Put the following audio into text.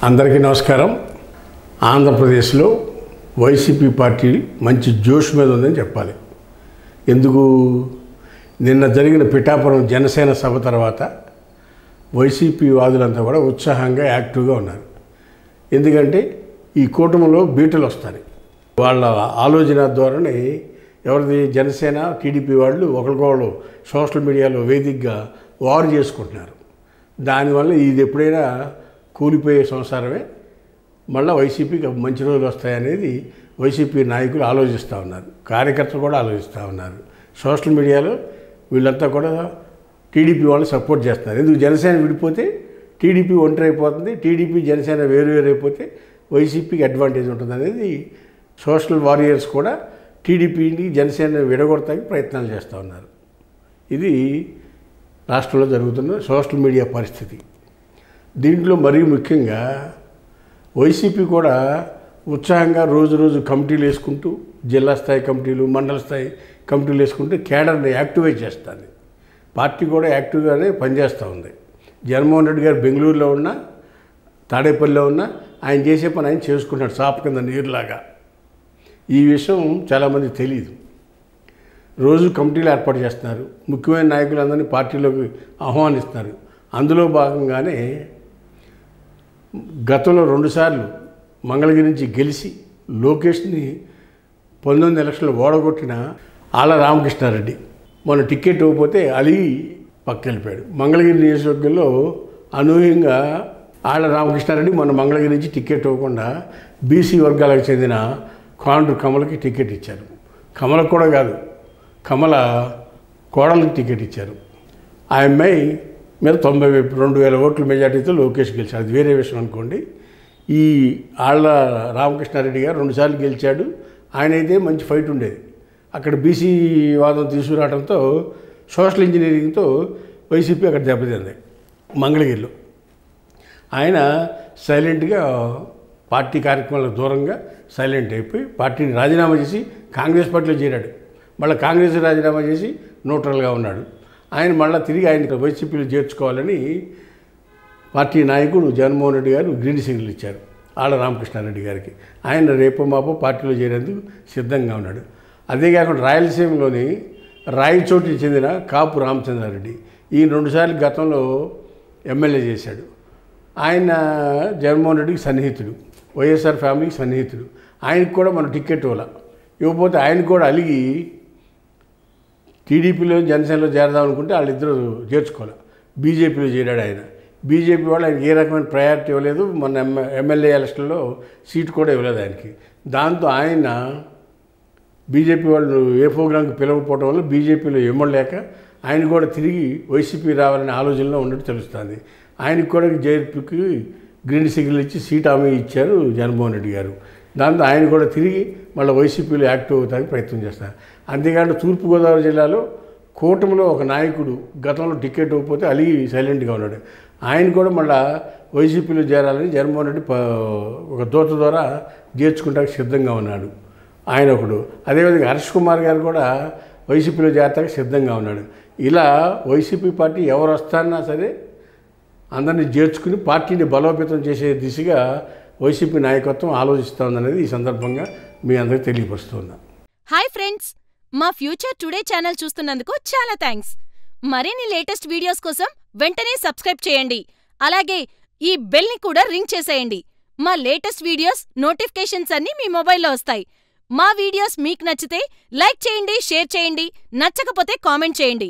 అందరికీ నమస్కారం. ఆంధ్రప్రదేశ్లో వైసీపీ పార్టీ మంచి జోష్ మీద ఉందని చెప్పాలి. ఎందుకు? నిన్న జరిగిన పిఠాపురం జనసేన సభ తర్వాత వైసీపీ వాదులంతా కూడా ఉత్సాహంగా యాక్టివ్గా ఉన్నారు. ఎందుకంటే ఈ కూటమిలో బీటలు వస్తాయి. వాళ్ళ ఆలోచన ధోరణి ఎవరిది? జనసేన టీడీపీ వాళ్ళు ఒకరికొకరు సోషల్ మీడియాలో వేదికగా వారు చేసుకుంటున్నారు. దానివల్ల ఇది ఎప్పుడైనా కూలిపోయే సంసారమే, మళ్ళీ వైసీపీకి మంచి రోజులు వస్తాయనేది వైసీపీ నాయకులు ఆలోచిస్తూ ఉన్నారు, కార్యకర్తలు కూడా ఆలోచిస్తూ ఉన్నారు. సోషల్ మీడియాలో వీళ్ళంతా కూడా టీడీపీ వాళ్ళు సపోర్ట్ చేస్తున్నారు. ఎందుకు? జనసేన విడిపోతే టీడీపీ ఒంటరి అయిపోతుంది, టీడీపీ జనసేన వేరు అయిపోతే వైసీపీకి అడ్వాంటేజ్ ఉంటుంది అనేది సోషల్ వారియర్స్ కూడా టీడీపీని జనసేన విడగొడతానికి ప్రయత్నాలు చేస్తూ ఉన్నారు. ఇది రాష్ట్రంలో జరుగుతున్న సోషల్ మీడియా పరిస్థితి. దీంట్లో మరీ ముఖ్యంగా వైసీపీ కూడా ఉత్సాహంగా రోజు కమిటీలు వేసుకుంటూ, జిల్లా స్థాయి కమిటీలు, మండల స్థాయి కమిటీలు వేసుకుంటూ కేడర్ని యాక్టివేట్ చేస్తుంది. పార్టీ కూడా యాక్టివ్గానే పనిచేస్తూ ఉంది. జగన్మోహన్ రెడ్డి గారు బెంగళూరులో ఉన్నా, తాడేపల్లిలో ఉన్నా ఆయన చేసే పని ఆయన చేసుకుంటున్నాడు, సాప కింద నీరులాగా. ఈ విషయం చాలామందికి తెలియదు. రోజు కమిటీలు ఏర్పాటు చేస్తున్నారు, ముఖ్యమైన నాయకులందరినీ పార్టీలోకి ఆహ్వానిస్తున్నారు. అందులో భాగంగానే గతంలో 2 సార్లు మంగళగిరి నుంచి గెలిచి లోకేష్ని 19 ఎలక్షన్లు ఓడగొట్టిన ఆళ్ళ రామకృష్ణారెడ్డి మొన్న టికెట్ ఇవ్వకపోతే అలీ పక్కకెళ్ళిపోయాడు. మంగళగిరి నియోజకవర్గంలో అనూహ్యంగా ఆళ్ళ రామకృష్ణారెడ్డి మొన్న మంగళగిరి నుంచి టికెట్ ఇవ్వకుండా బీసీ వర్గాలకు చెందిన కాండ్రు కమలకి టికెట్ ఇచ్చారు. కమలకు కూడా కాదు, కమల కోడలికి టికెట్ ఇచ్చారు. ఆ అమ్మాయి మీద 92,000 ఓట్ల మెజార్టీతో లోకేష్ గెలిచాడు. అది వేరే విషయం అనుకోండి. ఈ ఆళ్ళ రామకృష్ణారెడ్డి గారు 2 సార్లు గెలిచాడు. ఆయన అయితే మంచి ఫైట్ ఉండేది. అక్కడ బీసీ వాదం తీసుకురావడంతో సోషల్ ఇంజనీరింగ్తో వైసీపీ అక్కడ దెబ్బతింది మంగళగిరిలో. ఆయన సైలెంట్గా పార్టీ కార్యక్రమాలకు దూరంగా సైలెంట్ అయిపోయి పార్టీని రాజీనామా చేసి కాంగ్రెస్ పార్టీలో చేరాడు. మళ్ళీ కాంగ్రెస్ రాజీనామా చేసి న్యూట్రల్గా ఉన్నాడు. ఆయన మళ్ళీ తిరిగి ఆయన వైసీపీలో చేర్చుకోవాలని పార్టీ నాయకుడు జగన్మోహన్ రెడ్డి గారు గ్రీన్ సిగ్నల్ ఇచ్చారు ఆళ్ళ రామకృష్ణారెడ్డి గారికి. ఆయన రేపో మాపో పార్టీలో చేరేందుకు సిద్ధంగా ఉన్నాడు. అదేకాకుండా రాయలసీమలోని రాయచోటికి చెందిన కాపు రామచంద్రారెడ్డి ఈ 2 సార్లు గతంలో ఎమ్మెల్యే చేశాడు. ఆయన జగన్మోహన్ రెడ్డికి సన్నిహితుడు, వైఎస్ఆర్ ఫ్యామిలీకి సన్నిహితుడు. ఆయనకు కూడా మన టికెట్ ఇవ్వకపోతే ఆయన కూడా అలిగి టీడీపీలో జనసేనలో చేరదాం అనుకుంటే వాళ్ళిద్దరూ చేర్చుకోవాలి. బీజేపీలో చేరాడు ఆయన. బీజేపీ వాళ్ళు ఆయనకి ఏ రకమైన ప్రయారిటీ ఇవ్వలేదు. మొన్న ఎమ్మెల్యే ఎలక్షన్లో సీటు కూడా ఇవ్వలేదు ఆయనకి. దాంతో ఆయన బీజేపీ వాళ్ళు ఏ ప్రోగ్రాంకి పిలవకపోవడం వల్ల బీజేపీలో ఇవ్వలేక ఆయన కూడా తిరిగి వైసీపీ రావాలనే ఆలోచనలో ఉన్నట్టు తెలుస్తుంది. ఆయనకు కూడా జేపీకి గ్రీన్ సిగ్నల్ ఇచ్చి సీట్ హామీ ఇచ్చారు జగన్మోహన్ రెడ్డి గారు. దాంతో ఆయన కూడా తిరిగి మళ్ళీ వైసీపీలో యాక్టివ్ అవుతానికి ప్రయత్నం చేస్తారు. అంతేకాకుండా తూర్పుగోదావరి జిల్లాలో కూటమిలో ఒక నాయకుడు గతంలో టికెట్ ఇవ్వకపోతే అలిగి సైలెంట్గా ఉన్నాడు. ఆయన కూడా మళ్ళీ వైసీపీలో చేరాలని జగన్మోహన్ రెడ్డి ఒక దూత ద్వారా చేర్చుకుంటానికి సిద్ధంగా ఉన్నాడు ఆయన ఒకడు. అదేవిధంగా హర్ష్ కుమార్ గారు కూడా వైసీపీలో చేరటానికి సిద్ధంగా ఉన్నాడు. ఇలా వైసీపీ పార్టీ ఎవరు వస్తారన్నా సరే అందరినీ చేర్చుకుని పార్టీని బలోపేతం చేసే దిశగా వైసీపీ నాయకత్వం ఆలోచిస్తోందనేది ఈ సందర్భంగా మీ అందరికీ తెలియపరుస్తున్నా. హాయ్ ఫ్రెండ్స్, మా ఫ్యూచర్ టుడే ఛానల్ చూస్తున్నందుకు చాలా థ్యాంక్స్. మరిన్ని లేటెస్ట్ వీడియోస్ కోసం వెంటనే సబ్స్క్రైబ్ చేయండి. అలాగే ఈ బెల్ ని కూడా రింగ్ చేసేయండి. మా లేటెస్ట్ వీడియోస్ నోటిఫికేషన్స్ అన్నీ మీ మొబైల్లో వస్తాయి. మా వీడియోస్ మీకు నచ్చితే లైక్ చేయండి, షేర్ చేయండి, నచ్చకపోతే కామెంట్ చేయండి.